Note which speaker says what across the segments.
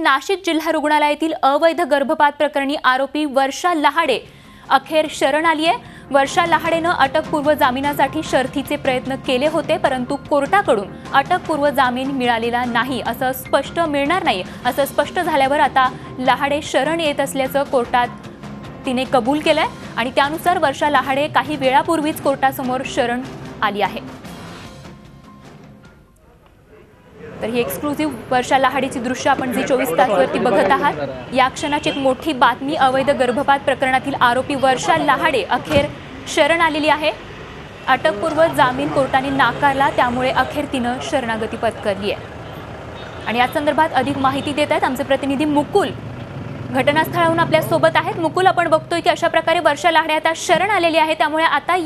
Speaker 1: नाशिक जिल्हा रुग्णालयातील अवैध गर्भपात प्रकरणी आरोपी वर्षा लहाडे अखेर शरण आली आहे। वर्षा लहाडेनं अटकपूर्व जामिनासाठी शर्थीचे प्रयत्न केले होते, परंतु कोर्टाकडून अटकपूर्व जामीन मिळालेला नाही असं स्पष्ट मिळणार नाही असं स्पष्ट झाल्यावर आता लहाडे शरण येत असल्याचं कोर्टात तिने कबूल केलंय आणि त्यानुसार वर्षा लहाडे काही वेळापूर्वीच कोर्टासमोर शरण आली आहे। तर ही एक्सक्लुझिव्ह वर्षा लहाडेची दृश्य आपण जी 24 तासवरती बघत आहात। या क्षणाची एक मोठी बातमी, अवैध गर्भपात प्रकरणातील आरोपी वर्षा लहाडे अखेर शरण आलेली आहे। अटकपूर्व जामीन कोर्टाने नाकारला, त्यामुळे अखेर तिनं शरणागती पत्करली आहे। आणि या संदर्भात अधिक माहिती देत आहेत आमचे प्रतिनिधी मुकुल, घटनास्थळावरून आपल्या सोबत आहेत। मुकुल, आपण बघतोय की अशा प्रकारे वर्षा लहाडे आता शरण आलेली आहे, त्यामुळे आता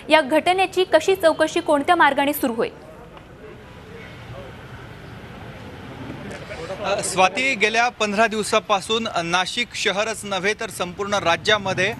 Speaker 1: या घटनेची कशी चौकशी कोणत्या मार्गाने सुरू होईल?
Speaker 2: स्वाती, गेल्या 15 दिवसापासून नाशिक शहरच नव्हे तर संपूर्ण राज्यामध्ये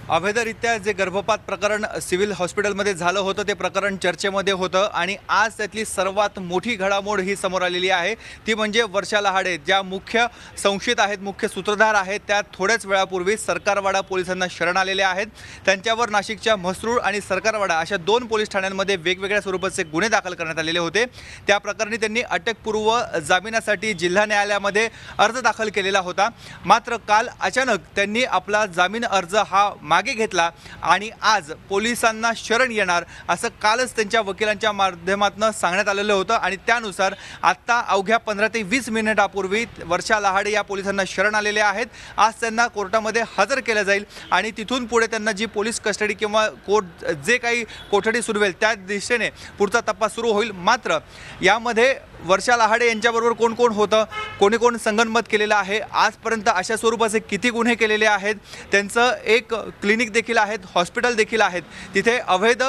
Speaker 2: अवैधरित्या जे गर्भपात प्रकरण सिव्हिल हॉस्पिटलमध्ये झालं होतं ते प्रकरण चर्चेमध्ये होतं आणि आज त्यातली सर्वात मोठी घडामोड ही समोर आलेली आहे, ती म्हणजे वर्षा लहाडे ज्या मुख्य संशयित आहेत, मुख्य सूत्रधार आहेत, त्या थोड्याच वेळापूर्वी सरकारवाडा पोलिसांना शरण आलेले आहेत। त्यांच्यावर नाशिकच्या म्हसरूळ आणि सरकारवाडा अशा 2 पोलीस ठाण्यांमध्ये वेगवेगळ्या स्वरूपाचे गुन्हे दाखल करण्यात आलेले होते। त्या प्रकरणी त्यांनी अटकपूर्व जामिनासाठी जिल्हा न्यायालयामध्ये अर्ज दाखल केलेला होता। मात्र काल अचानक त्यांनी आपला जामीन अर्ज हा मागे घेतला आणि आज पोलिसांना शरण येणार असं कालच त्यांच्या वकिलांच्या माध्यमातून सांगण्यात आलेलं होतं आणि त्यानुसार आता अवघ्या 15 ते 20 मिनिटापूर्वी वर्षा लहाडे या पोलिसांना शरण आलेले आहेत। आज त्यांना कोर्टामध्ये हजर केलं जाईल आणि तिथून पुढे त्यांना जी पोलीस कस्टडी किंवा कोर्ट जे काही कोठडी सुरू होईल त्या दिशेने पुढचा तपास सुरू होईल। मात्र यामध्ये वर्षा लहाडे यांच्याबरोबर कोण कोण होतं, कोणी कोण संगनमत केलेलं आहे, आजपर्यंत अशा स्वरूपाचे किती गुन्हे केलेले आहेत, त्यांचं एक क्लिनिक देखील आहेत, हॉस्पिटल देखील आहेत, तिथे अवैध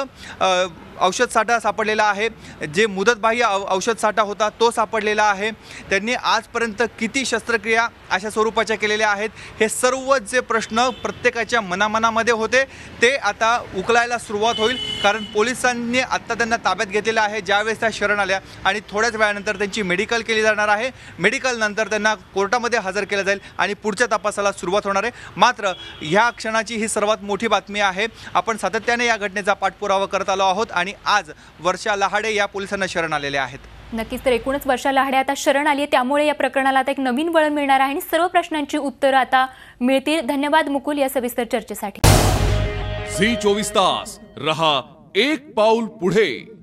Speaker 2: औषध साठा सापडलेला आहे, जे मुदतबाह्य औषध साठा होता तो सापडलेला आहे, त्यांनी आजपर्यंत किती शस्त्रक्रिया अशा स्वरूपाच्या केलेल्या आहेत, हे सर्व जे प्रश्न प्रत्येकाच्या मनामध्ये होते ते आता उकलायला सुरुवात होईल। कारण पोलिसांनी आत्ता त्यांना ताब्यात घेतलेलं आहे ज्यावेळेस त्या शरण आल्या आणि थोड्याच वेळानंतर त्यांची मेडिकल केली जाणार आहे। मेडिकल नंतर त्यांना कोर्टामध्ये हजर केलं जाईल आणि पुढच्या तपासाला सुरुवात होणार आहे। मात्र ह्या क्षणाची ही सर्वात मोठी बातमी आहे। आपण सातत्याने या घटनेचा पाठपुरावा करत आलो आहोत आणि आज वर्षा लहाडे या पोलिसांना शरण आलेले आहेत।
Speaker 1: नक्कीच, तर एकूणच वर्षा लहाडे आता शरण आली आहे, त्यामुळे या प्रकरणाला आता एक नवीन वळण मिळणार आहे आणि सर्व प्रश्नांची उत्तरं आता मिळतील। धन्यवाद मुकुल या सविस्तर चर्चेसाठी।
Speaker 3: झी 24 तास रहा एक पाऊल पुढे।